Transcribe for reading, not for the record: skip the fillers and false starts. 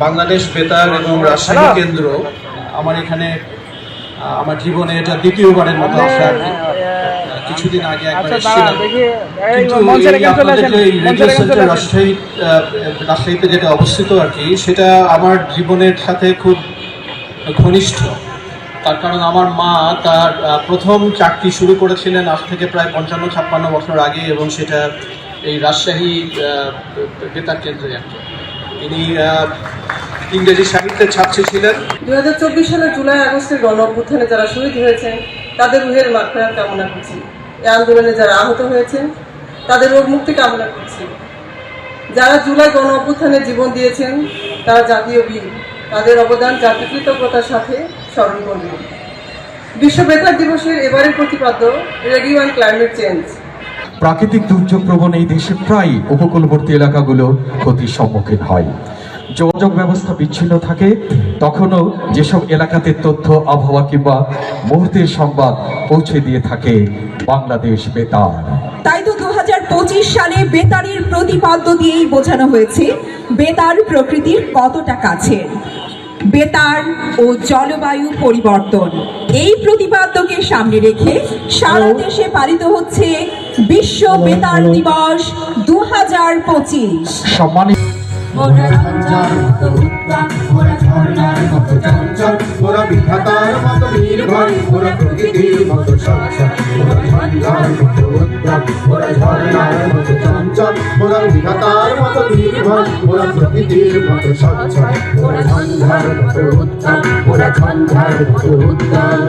বাংলাদেশ বেতার এবং রাজশাহী কেন্দ্র আমার এখানে আমার জীবনে এটা দ্বিতীয়বারের মতো আসা আর কি। কিছুদিন আগে একবার এসেছিলাম, কিন্তু এই রেডিও সেন্টার রাজশাহীতে যেটা অবস্থিত আর কি, সেটা আমার জীবনের সাথে খুব ঘনিষ্ঠ। তার কারণ আমার মা তার প্রথম চাকরি শুরু করেছিলেন আজ থেকে প্রায় 55-56 বছর আগে, এবং সেটা এই রাজশাহী বেতার কেন্দ্রে আর কি। তিনি ইংরেজি সাহিত্যের ছাত্রী ছিলেন। 2024 সালের জুলাই আগস্টের গণ অভ্যুত্থানে যারা শহীদ হয়েছেন তাদের রুহের মাগফিরাত কামনা করছি। এই আন্দোলনে যারা আহত হয়েছেন তাদের রোগ মুক্তি কামনা করছি। যারা জুলাই গণ অভ্যুত্থানে জীবন দিয়েছেন তারা জাতীয় বীর, তাদের অবদান জাতি কৃতজ্ঞতার সাথে স্মরণ করবেন। বিশ্ব বেতার দিবসের এবারের প্রতিপাদ্য রেডিও অ্যান্ড ক্লাইমেট চেঞ্জ। প্রাকৃতিক দুর্যোগ প্রবণ এই দেশে প্রায় উপকূলবর্তী এলাকাগুলো ক্ষতির সম্মুখীন হয়। যোগাযোগ ব্যবস্থা বিচ্ছিন্ন থাকে, তখনও যেসব এলাকাতে তথ্য, আবহাওয়া কিংবা মুহূর্তের সংবাদ পৌঁছে দিয়ে থাকে বাংলাদেশ বেতার। তাই তো 2025 সালে বেতারের প্রতিপাদ্য দিয়েই বোঝানো হয়েছে বেতার প্রকৃতির কতটা কাছের। বেতার ও জলবায়ু পরিবর্তন, এই প্রতিপাদ্যকে সামনে রেখে সারা দেশে পালিত হচ্ছে বিশ্ব বেতার দিবস 2025। সম্মানিত ওরা বিধাতার মতো নির্ভর, ওরা প্রকৃতির মতো সচ্ছল, ওরা ঝঞ্ঝার মতো উদ্যম, ওরা ঝর্ণার মতো চঞ্চল, ওরা বিধাতার মতো নির্ভর, ওরা প্রকৃতির মতো সচ্ছল, ওরা ঝঞ্ঝার মতো উদ্যম, ওরা ঝঞ্ঝার মতো উদ্যম।